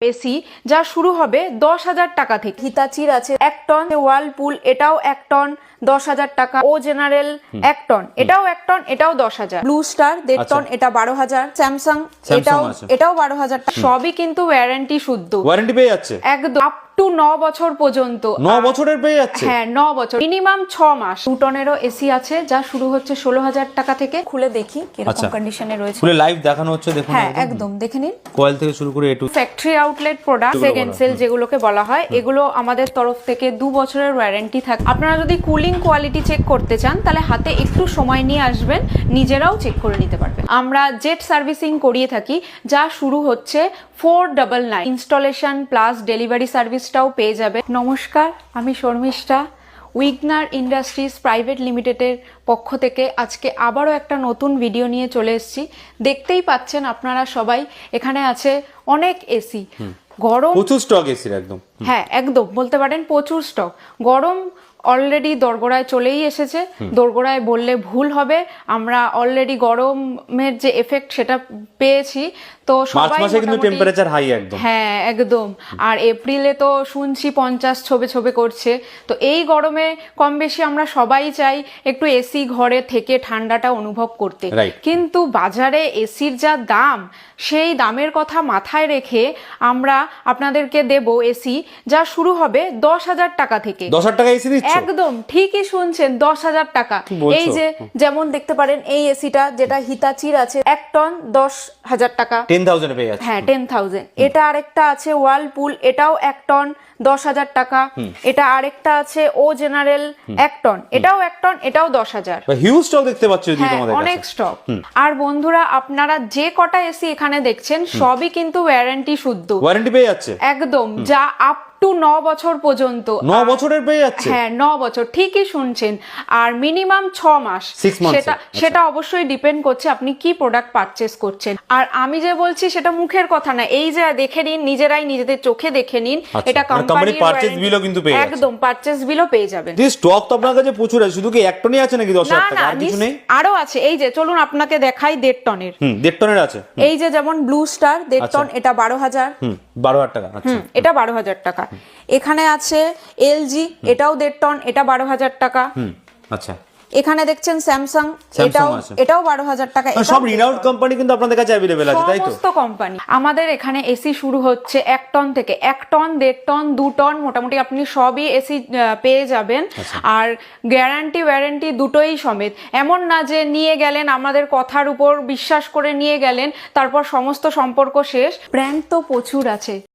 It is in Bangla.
এসি যা শুরু হবে 10,000 টাকা থেকে। হিতাচির আছে 1 টন, ওয়ার্লপুল এটাও 1 টন 10,000 টাকা, ও জেনারেল 1 টন এটাও 1 টন এটাও 10,000, ব্লু স্টার 1.5 টন এটা 12,000, স্যামসাং এটাও 12,000 টাকা। সবই কিন্তু ওয়ারেন্টি শুদ্ধ, ওয়ারেন্টি পেয়ে যাচ্ছে একদম আপ টু 9 বছর পর্যন্ত। 9 বছরের পেয়ে যাচ্ছে? হ্যাঁ 9 বছর, মিনিমাম 6 মাস। 2 টনেরও এসি আছে যা শুরু হচ্ছে 16,000 টাকা থেকে। খুলে দেখি কিরকম কন্ডিশনে রয়েছে। খুলে লাইভ দেখানো হচ্ছে, দেখুন। হ্যাঁ একদম দেখে নিন। কয়েল থেকে শুরু করে এটু factory outlet product, second sale যেগুলোকে বলা হয়, এগুলো আমাদের তরফ থেকে 2 বছরের ওয়ারেন্টি থাকে। আপনারা যদি কুলিং কোয়ালিটি চেক করতে চান তাহলে হাতে একটু সময় নিয়ে আসবেন, নিজেরাও চেক করে নিতে পারবেন। আমরা জেট সার্ভিসিং করিয়ে থাকি যা শুরু হচ্ছে 499, ইনস্টলেশন প্লাস ডেলিভারি সার্ভিসটাও পেয়ে যাবে। নমস্কার, আমি শর্মিষ্ঠা, উইগনার ইন্ডাস্ট্রিজ প্রাইভেট লিমিটেডের পক্ষ থেকে আজকে আবারও একটা নতুন ভিডিও নিয়ে চলে এসেছি। দেখতেই পাচ্ছেন আপনারা সবাই, এখানে আছে অনেক এসি। গরম প্রচুর স্টক এসির একদম। হ্যাঁ একদম বলতে পারেন প্রচুর স্টক। গরম অলরেডি দোরগোড়ায় চলেই এসেছে, দোরগোড়ায় বললে ভুল হবে। আমরা অলরেডি গরমের যে এফেক্ট সেটা পেয়েছি, তো সবাই মাসে কিন্তু টেম্পারেচার হাই একদম। হ্যাঁ একদম। আর এপ্রিলে তো শুনছি 50 ছোবে করছে। তো এই গরমে কম বেশি আমরা সবাই চাই একটু এসি ঘরে থেকে ঠান্ডাটা অনুভব করতে, কিন্তু বাজারে এসির যা দাম, সেই দামের কথা মাথায় রেখে আমরা আপনাদেরকে দেব এসি যা শুরু হবে 10,000 টাকা থেকে। 10,000 টাকা এসি দিচ্ছ? একদম ঠিকই শুনছেন, 10,000 টাকা। এই যে যেমন দেখতে পারেন এই এসিটা যেটা হিতাচির আছে 1 টন 10,000 টাকা, 10,000 পেয়ে যাচ্ছে। হ্যাঁ 10,000। এটা আরেকটা আছে ওয়ার্লপুল, এটাও 1 টন 10,000 টাকা। এটা আরেকটা আছে ও জেনারেল 1 টন, এটাও 1 টন এটাও 10,000। হিউজ স্টক দেখতে পাচ্ছি তোমাদের কাছে, অনেক স্টক। আর বন্ধুরা, আপনারা যে কটা এসি এখানে দেখছেন সবই কিন্তু ওয়ারেন্টি শুদ্ধ, ওয়ারেন্টি পেয়ে যাচ্ছে একদম, যা আপ টু 9 বছর পর্যন্ত। 9 বছরের পেয়ে যাচ্ছে? হ্যাঁ 9 বছর, ঠিকই শুনছেন। আর মিনিমাম 6 মাস, সেটা অবশ্যই ডিপেন্ড করছে আপনি কি প্রোডাক্ট পারচেস করছেন। আর আমি যে বলছি সেটা মুখের কথা না, এই যে দেখে নিন, নিজেরাই নিজেদের চোখে দেখে নিন। এটা কোম্পানির পারচেজ বিলও কিন্তু পেয়ে যাচ্ছে। একদম পারচেজ বিলও পেয়ে যাবেন। এই স্টক তো আপনার কাছে প্রচুর আছে, শুধু কি 1 টনই আছে নাকি 10,000 টাকা আর কিছু নেই? আরো আছে, এই যে চলুন আপনাকে দেখাই 1.5 টনের। 1.5 টনের আছে। এই যে যেমন ব্লু স্টার 1.5 টন এটা 12,000। 12,000 টাকা। আচ্ছা, এটা 12,000 টাকা। এখানে আছে এলজি, এটাও 1.5 টন, এটা 12,000 টাকা। আচ্ছা, এখানে দেখছেন স্যামসাং, এটাও 12,000 টাকা। সব রিনাউন্ড কোম্পানি কিন্তু আপনাদের কাছে अवेलेबल আছে, তাই তো? সমস্ত কোম্পানি। আমাদের এখানে এসি শুরু হচ্ছে 1 টন থেকে, 1 টন 1.5 টন 2 টন মোটামুটি আপনি সবই এসি পেয়ে যাবেন। আর গ্যারান্টি ওয়ারেন্টি দুটোই সমেত। এমন না যে নিয়ে গেলেন, আমাদের কথার উপর বিশ্বাস করে নিয়ে গেলেন, তারপর সমস্ত সম্পর্ক শেষ। ব্র্যান্ড তো প্রচুর আছে,